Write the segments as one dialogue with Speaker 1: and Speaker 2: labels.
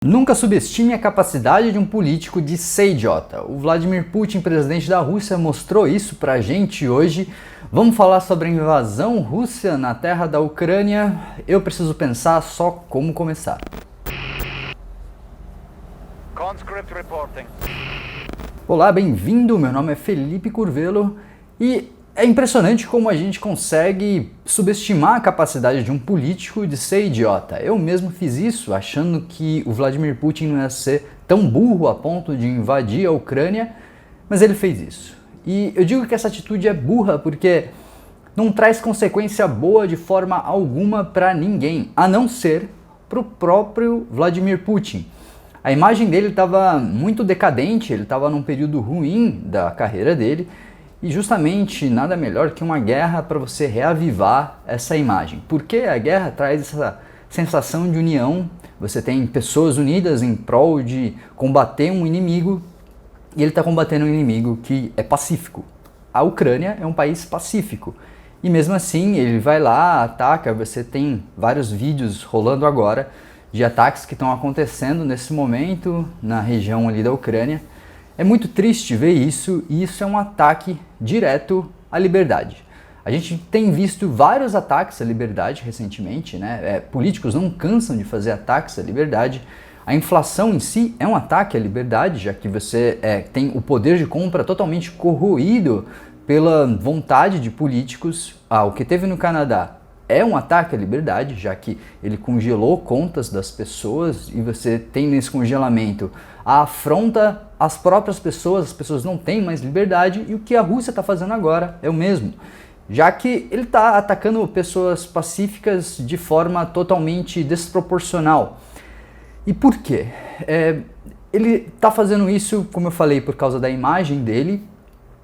Speaker 1: Nunca subestime a capacidade de um político de ser idiota. O Vladimir Putin, presidente da Rússia, mostrou isso pra gente hoje. Vamos falar sobre a invasão russa na terra da Ucrânia. Eu preciso pensar só como começar.
Speaker 2: Conscript reporting.
Speaker 1: Olá, bem-vindo. Meu nome é Felipe Curvelo e é impressionante como a gente consegue subestimar a capacidade de um político de ser idiota. Eu mesmo fiz isso, achando que o Vladimir Putin não ia ser tão burro a ponto de invadir a Ucrânia, mas ele fez isso. E eu digo que essa atitude é burra porque não traz consequência boa de forma alguma para ninguém, a não ser para o próprio Vladimir Putin. A imagem dele estava muito decadente, ele estava num período ruim da carreira dele, e justamente nada melhor que uma guerra para você reavivar essa imagem. Porque a guerra traz essa sensação de união, você tem pessoas unidas em prol de combater um inimigo, e ele está combatendo um inimigo que é pacífico. A Ucrânia é um país pacífico, e mesmo assim ele vai lá, ataca, você tem vários vídeos rolando agora de ataques que estão acontecendo nesse momento na região ali da Ucrânia. É muito triste ver isso, e isso é um ataque direto à liberdade. A gente tem visto vários ataques à liberdade recentemente, né? Políticos não cansam de fazer ataques à liberdade. A inflação em si é um ataque à liberdade, já que você tem o poder de compra totalmente corroído pela vontade de políticos. O que teve no Canadá é um ataque à liberdade, já que ele congelou contas das pessoas e você tem nesse congelamento a afronta às próprias pessoas, as pessoas não têm mais liberdade, e o que a Rússia está fazendo agora é o mesmo, já que ele está atacando pessoas pacíficas de forma totalmente desproporcional. E por quê? Ele está fazendo isso, como eu falei, por causa da imagem dele,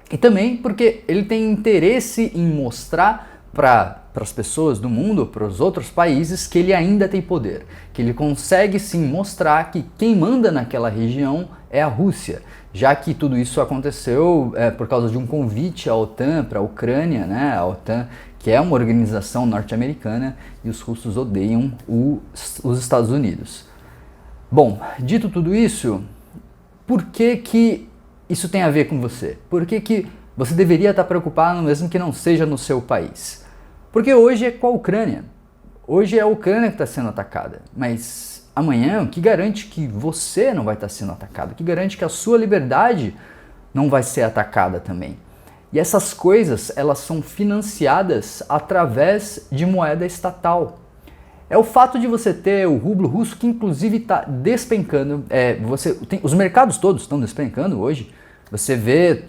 Speaker 1: e também porque ele tem interesse em mostrar para as pessoas do mundo, para os outros países, que ele ainda tem poder, que ele consegue sim mostrar que quem manda naquela região é a Rússia, já que tudo isso aconteceu por causa de um convite à OTAN para a Ucrânia, né? A OTAN, que é uma organização norte-americana, e os russos odeiam os Estados Unidos. Bom, dito tudo isso, por que isso tem a ver com você? Por que você deveria estar preocupado mesmo que não seja no seu país? Porque hoje é com a Ucrânia. Hoje é a Ucrânia que está sendo atacada. Mas amanhã, o que garante que você não vai estar sendo atacado? O que garante que a sua liberdade não vai ser atacada também? E essas coisas, elas são financiadas através de moeda estatal. É o fato de você ter o rublo russo, que inclusive está despencando. Os mercados todos estão despencando hoje. Você vê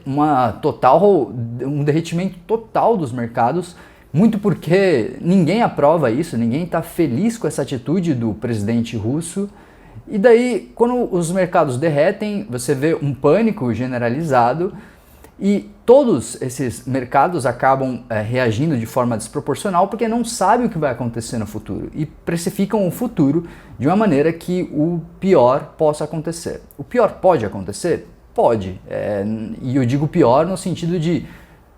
Speaker 1: um derretimento total dos mercados, muito porque ninguém aprova isso, ninguém está feliz com essa atitude do presidente russo. E daí, quando os mercados derretem, você vê um pânico generalizado, e todos esses mercados acabam reagindo de forma desproporcional porque não sabem o que vai acontecer no futuro e precificam o futuro de uma maneira que o pior possa acontecer. O pior pode acontecer? Pode. E eu digo pior no sentido de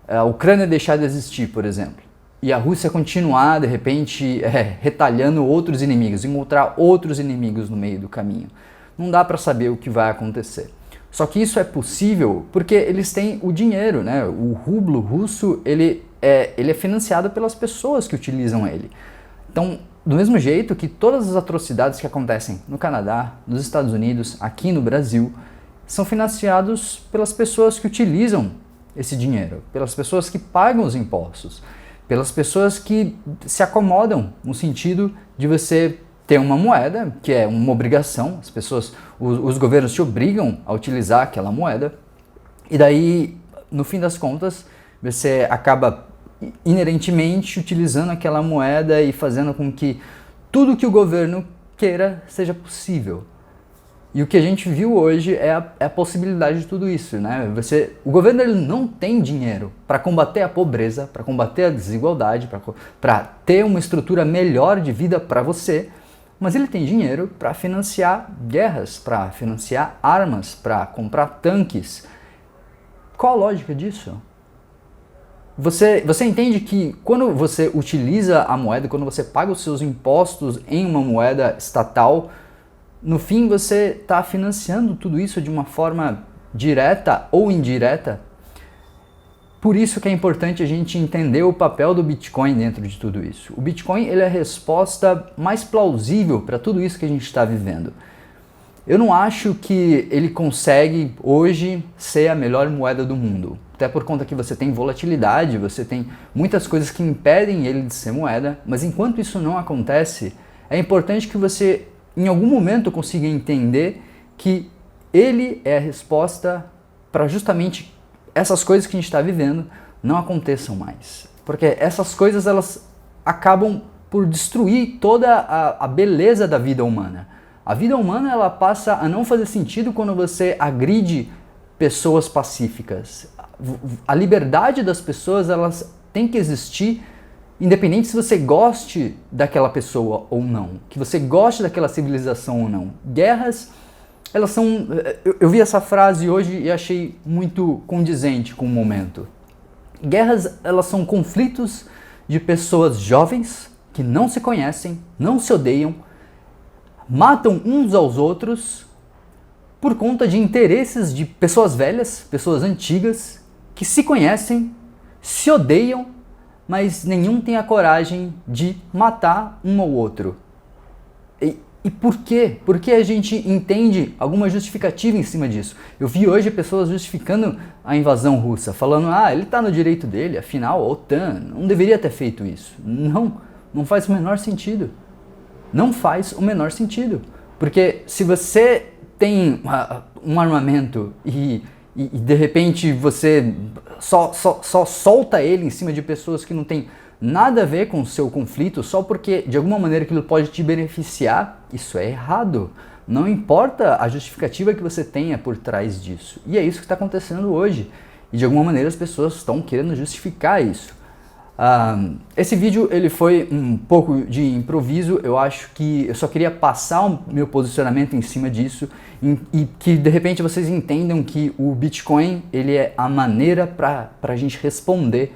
Speaker 1: a Ucrânia deixar de existir, por exemplo, e a Rússia continuar, de repente, retalhando outros inimigos, encontrar outros inimigos no meio do caminho. Não dá para saber o que vai acontecer. Só que isso é possível porque eles têm o dinheiro, né? O rublo russo, ele é financiado pelas pessoas que utilizam ele. Então, do mesmo jeito que todas as atrocidades que acontecem no Canadá, nos Estados Unidos, aqui no Brasil, são financiados pelas pessoas que utilizam esse dinheiro, pelas pessoas que pagam os impostos, pelas pessoas que se acomodam no sentido de você ter uma moeda, que é uma obrigação, os governos te obrigam a utilizar aquela moeda, e daí, no fim das contas, você acaba inerentemente utilizando aquela moeda e fazendo com que tudo que o governo queira seja possível. E o que a gente viu hoje é a possibilidade de tudo isso, né? O governo ele não tem dinheiro para combater a pobreza, para combater a desigualdade, para ter uma estrutura melhor de vida para você, mas ele tem dinheiro para financiar guerras, para financiar armas, para comprar tanques. Qual a lógica disso? Você entende que quando você utiliza a moeda, quando você paga os seus impostos em uma moeda estatal, no fim você está financiando tudo isso de uma forma direta ou indireta. Por isso que é importante a gente entender o papel do Bitcoin dentro de tudo isso. O Bitcoin ele é a resposta mais plausível para tudo isso que a gente está vivendo. Eu não acho que ele consegue hoje ser a melhor moeda do mundo. Até por conta que você tem volatilidade, você tem muitas coisas que impedem ele de ser moeda, mas enquanto isso não acontece, é importante que você em algum momento consiga entender que ele é a resposta para justamente essas coisas que a gente está vivendo não aconteçam mais. Porque essas coisas elas acabam por destruir toda a beleza da vida humana. A vida humana ela passa a não fazer sentido quando você agride pessoas pacíficas. A liberdade das pessoas elas tem que existir independente se você goste daquela pessoa ou não, que você goste daquela civilização ou não. Guerras, elas são... Eu vi essa frase hoje e achei muito condizente com o momento. Guerras, elas são conflitos de pessoas jovens que não se conhecem, não se odeiam, matam uns aos outros por conta de interesses de pessoas velhas, pessoas antigas, que se conhecem, se odeiam, mas nenhum tem a coragem de matar um ao outro. E por quê? Por que a gente entende alguma justificativa em cima disso? Eu vi hoje pessoas justificando a invasão russa, falando, ele está no direito dele, afinal a OTAN não deveria ter feito isso. Não faz o menor sentido. Não faz o menor sentido. Porque se você tem um armamento e de repente você só solta ele em cima de pessoas que não tem nada a ver com o seu conflito, só porque de alguma maneira aquilo pode te beneficiar, isso é errado. Não importa a justificativa que você tenha por trás disso. E é isso que está acontecendo hoje. E de alguma maneira as pessoas estão querendo justificar isso. Esse vídeo ele foi um pouco de improviso, eu acho que eu só queria passar o meu posicionamento em cima disso e que de repente vocês entendam que o Bitcoin ele é a maneira para a gente responder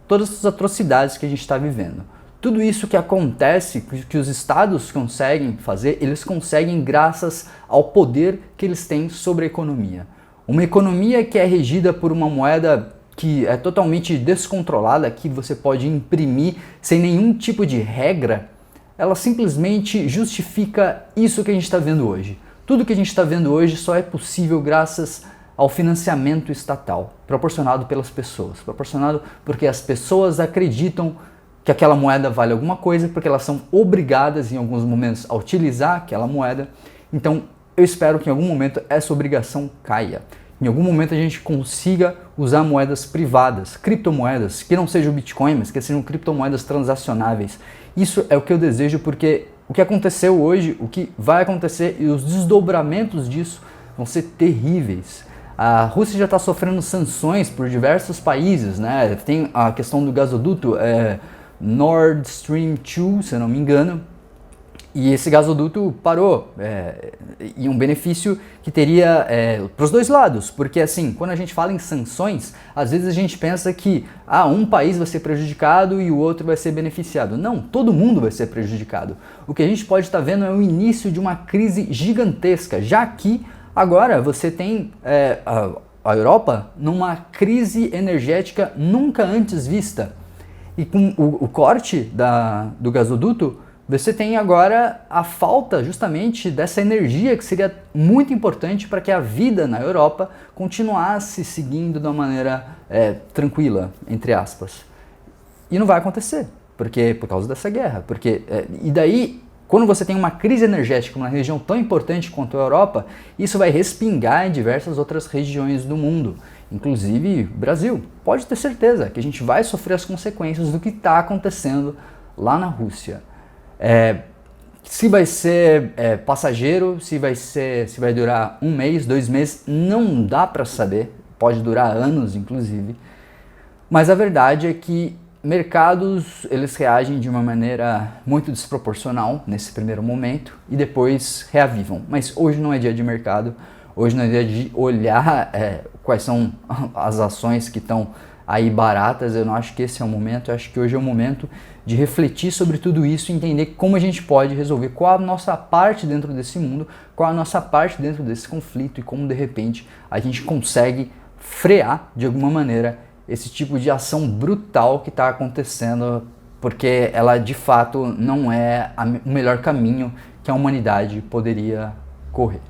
Speaker 1: todas as atrocidades que a gente está vivendo. Tudo isso que acontece, que os estados conseguem fazer, eles conseguem graças ao poder que eles têm sobre a economia. Uma economia que é regida por uma moeda que é totalmente descontrolada, que você pode imprimir sem nenhum tipo de regra, ela simplesmente justifica isso que a gente está vendo hoje. Tudo que a gente está vendo hoje só é possível graças ao financiamento estatal, proporcionado pelas pessoas, proporcionado porque as pessoas acreditam que aquela moeda vale alguma coisa, porque elas são obrigadas em alguns momentos a utilizar aquela moeda. Então eu espero que em algum momento essa obrigação caia. Em algum momento a gente consiga usar moedas privadas, criptomoedas, que não sejam o Bitcoin, mas que sejam criptomoedas transacionáveis. Isso é o que eu desejo, porque o que aconteceu hoje, o que vai acontecer e os desdobramentos disso vão ser terríveis. A Rússia já está sofrendo sanções por diversos países, né? Tem a questão do gasoduto Nord Stream 2, se eu não me engano, e esse gasoduto parou, e um benefício que teria para os dois lados, porque assim, quando a gente fala em sanções, às vezes a gente pensa que um país vai ser prejudicado e o outro vai ser beneficiado. Não, todo mundo vai ser prejudicado. O que a gente pode estar vendo é o início de uma crise gigantesca, já que agora você tem a Europa numa crise energética nunca antes vista. E com o corte do gasoduto, você tem agora a falta justamente dessa energia que seria muito importante para que a vida na Europa continuasse seguindo de uma maneira tranquila, entre aspas. E não vai acontecer, porque por causa dessa guerra. E daí, quando você tem uma crise energética numa região tão importante quanto a Europa, isso vai respingar em diversas outras regiões do mundo, inclusive Brasil. Pode ter certeza que a gente vai sofrer as consequências do que está acontecendo lá na Rússia. Se vai ser passageiro, se vai durar 1 mês, 2 meses, não dá para saber, pode durar anos inclusive, mas a verdade é que mercados eles reagem de uma maneira muito desproporcional nesse primeiro momento e depois reavivam, mas hoje não é dia de mercado, hoje não é dia de olhar quais são as ações que estão aí baratas. Eu não acho que esse é o momento, eu acho que hoje é o momento de refletir sobre tudo isso e entender como a gente pode resolver, qual a nossa parte dentro desse mundo, qual a nossa parte dentro desse conflito e como de repente a gente consegue frear de alguma maneira esse tipo de ação brutal que está acontecendo, porque ela de fato não é o melhor caminho que a humanidade poderia correr.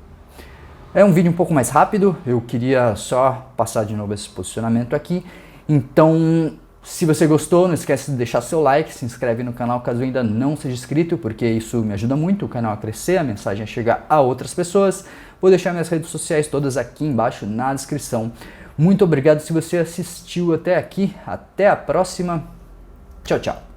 Speaker 1: É um vídeo um pouco mais rápido, eu queria só passar de novo esse posicionamento aqui. Então, se você gostou, não esquece de deixar seu like, se inscreve no canal caso ainda não seja inscrito, porque isso me ajuda muito, o canal a crescer, a mensagem a chegar a outras pessoas. Vou deixar minhas redes sociais todas aqui embaixo na descrição. Muito obrigado se você assistiu até aqui, até a próxima, tchau, tchau.